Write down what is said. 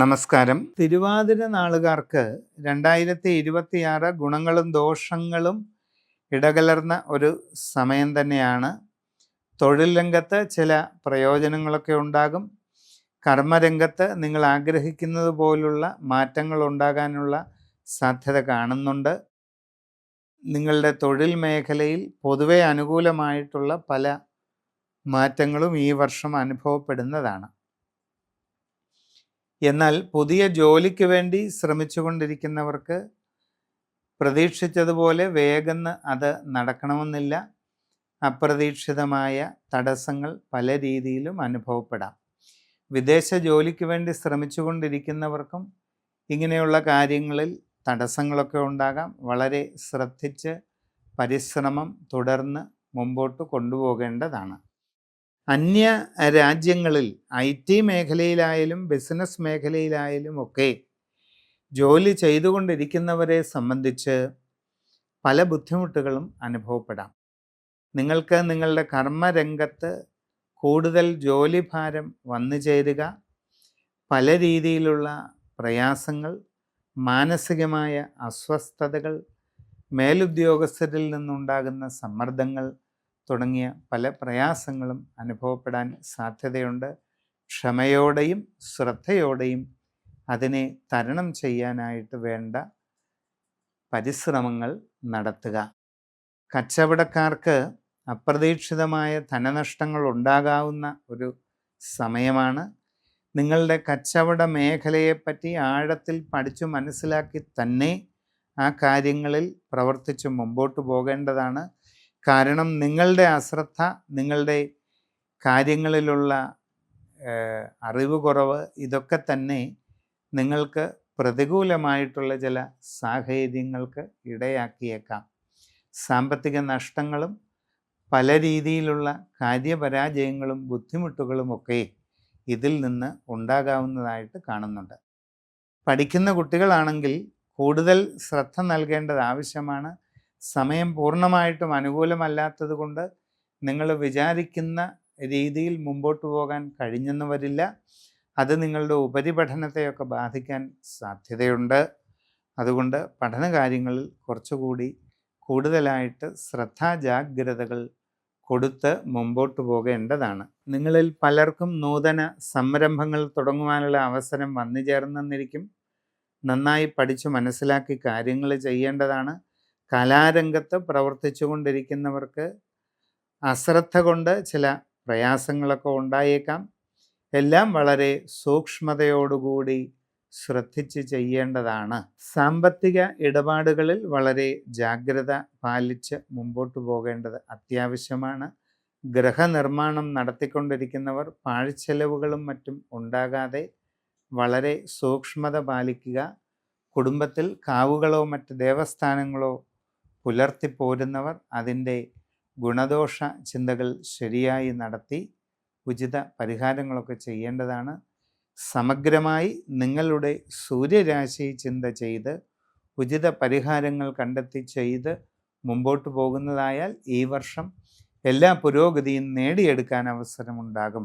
നമസ്കാരം. തിരുവാതിര നാളുകാർക്ക് 2026 ഗുണങ്ങളും ദോഷങ്ങളും ഇടകലർന്ന ഒരു സമയം തന്നെയാണ്. തൊഴിൽ രംഗത്ത് ചില പ്രയോജനങ്ങളൊക്കെ ഉണ്ടാകും. കർമ്മരംഗത്ത് നിങ്ങൾ ആഗ്രഹിക്കുന്നത് പോലുള്ള മാറ്റങ്ങൾ ഉണ്ടാകാനുള്ള സാധ്യത കാണുന്നുണ്ട്. നിങ്ങളുടെ തൊഴിൽ മേഖലയിൽ പൊതുവെ അനുകൂലമായിട്ടുള്ള പല മാറ്റങ്ങളും ഈ വർഷം അനുഭവപ്പെടുന്നതാണ്. എന്നാൽ പുതിയ ജോലിക്ക് വേണ്ടി ശ്രമിച്ചുകൊണ്ടിരിക്കുന്നവർക്ക് പ്രതീക്ഷിച്ചതുപോലെ വേഗം അത് നടക്കണമെന്നില്ല. അപ്രതീക്ഷിതമായ തടസ്സങ്ങൾ പല രീതിയിലും അനുഭവപ്പെടാം. വിദേശ ജോലിക്ക് വേണ്ടി ശ്രമിച്ചുകൊണ്ടിരിക്കുന്നവർക്കും ഇങ്ങനെയുള്ള കാര്യങ്ങളിൽ തടസ്സങ്ങളൊക്കെ ഉണ്ടാകാം. വളരെ ശ്രദ്ധിച്ച് പരിശ്രമം തുടർന്ന് മുമ്പോട്ട് കൊണ്ടുപോകേണ്ടതാണ്. അന്യ രാജ്യങ്ങളിൽ IT മേഖലയിലായാലും ബിസിനസ് മേഖലയിലായാലും ഒക്കെ ജോലി ചെയ്തുകൊണ്ടിരിക്കുന്നവരെ സംബന്ധിച്ച് പല ബുദ്ധിമുട്ടുകളും അനുഭവപ്പെടാം. നിങ്ങൾക്ക് നിങ്ങളുടെ കർമ്മരംഗത്ത് കൂടുതൽ ജോലിഭാരം വന്നു ചേരുക, പല രീതിയിലുള്ള പ്രയാസങ്ങൾ, മാനസികമായ അസ്വസ്ഥതകൾ, മേലുദ്യോഗസ്ഥരിൽ നിന്നുണ്ടാകുന്ന സമ്മർദ്ദങ്ങൾ തുടങ്ങിയ പല പ്രയാസങ്ങളും അനുഭവപ്പെടാൻ സാധ്യതയുണ്ട്. ക്ഷമയോടെയും ശ്രദ്ധയോടെയും അതിനെ തരണം ചെയ്യാനായിട്ട് വേണ്ട പരിശ്രമങ്ങൾ നടത്തുക. കച്ചവടക്കാർക്ക് അപ്രതീക്ഷിതമായ ധനനഷ്ടങ്ങൾ ഉണ്ടാകാവുന്ന ഒരു സമയമാണ്. നിങ്ങളുടെ കച്ചവട മേഖലയെപ്പറ്റി ആഴത്തിൽ പഠിച്ചു മനസ്സിലാക്കി തന്നെ ആ കാര്യങ്ങളിൽ പ്രവർത്തിച്ച് മുമ്പോട്ട് പോകേണ്ടതാണ്. കാരണം നിങ്ങളുടെ അശ്രദ്ധ, നിങ്ങളുടെ കാര്യങ്ങളിലുള്ള അറിവ് കുറവ്, ഇതൊക്കെ തന്നെ നിങ്ങൾക്ക് പ്രതികൂലമായിട്ടുള്ള ചില സാഹചര്യങ്ങൾക്ക് ഇടയാക്കിയേക്കാം. സാമ്പത്തിക നഷ്ടങ്ങളും പല രീതിയിലുള്ള കാര്യപരാജയങ്ങളും ബുദ്ധിമുട്ടുകളുമൊക്കെ ഇതിൽ നിന്ന് ഉണ്ടാകാവുന്നതായിട്ട് കാണുന്നുണ്ട്. പഠിക്കുന്ന കുട്ടികളാണെങ്കിൽ കൂടുതൽ ശ്രദ്ധ നൽകേണ്ടത് ആവശ്യമാണ്. സമയം പൂർണ്ണമായിട്ടും അനുകൂലമല്ലാത്തത് കൊണ്ട് നിങ്ങൾ വിചാരിക്കുന്ന രീതിയിൽ മുമ്പോട്ട് പോകാൻ കഴിഞ്ഞെന്ന് വരില്ല. അത് നിങ്ങളുടെ ഉപരിപഠനത്തെയൊക്കെ ബാധിക്കാൻ സാധ്യതയുണ്ട്. അതുകൊണ്ട് പഠനകാര്യങ്ങളിൽ കുറച്ചുകൂടി കൂടുതലായിട്ട് ശ്രദ്ധാജാഗ്രതകൾ കൊടുത്ത് മുമ്പോട്ട് പോകേണ്ടതാണ്. നിങ്ങളിൽ പലർക്കും നൂതന സംരംഭങ്ങൾ തുടങ്ങുവാനുള്ള അവസരം വന്നു ചേർന്നെന്നിരിക്കും. നന്നായി പഠിച്ചു മനസ്സിലാക്കി കാര്യങ്ങൾ ചെയ്യേണ്ടതാണ്. കലാരംഗത്ത് പ്രവർത്തിച്ചു കൊണ്ടിരിക്കുന്നവർക്ക് അശ്രദ്ധ കൊണ്ട് ചില പ്രയാസങ്ങളൊക്കെ ഉണ്ടായേക്കാം. എല്ലാം വളരെ സൂക്ഷ്മതയോടുകൂടി ശ്രദ്ധിച്ച് ചെയ്യേണ്ടതാണ്. സാമ്പത്തിക ഇടപാടുകളിൽ വളരെ ജാഗ്രത പാലിച്ച് മുമ്പോട്ട് പോകേണ്ടത് അത്യാവശ്യമാണ്. ഗൃഹനിർമ്മാണം നടത്തിക്കൊണ്ടിരിക്കുന്നവർ പാഴ്ചെലവുകളും മറ്റും ഉണ്ടാകാതെ വളരെ സൂക്ഷ്മത പാലിക്കുക. കുടുംബത്തിൽ കാവുകളോ മറ്റ് ദേവസ്ഥാനങ്ങളോ പുലർത്തിപ്പോരുന്നവർ അതിൻ്റെ ഗുണദോഷ ചിന്തകൾ ശരിയായി നടത്തി ഉചിത പരിഹാരങ്ങളൊക്കെ ചെയ്യേണ്ടതാണ്. സമഗ്രമായി നിങ്ങളുടെ സൂര്യരാശി ചിന്ത ചെയ്ത് ഉചിത പരിഹാരങ്ങൾ കണ്ടെത്തി ചെയ്ത് മുമ്പോട്ട് പോകുന്നതായാൽ ഈ വർഷം എല്ലാ പുരോഗതിയും നേടിയെടുക്കാൻ അവസരമുണ്ടാകും.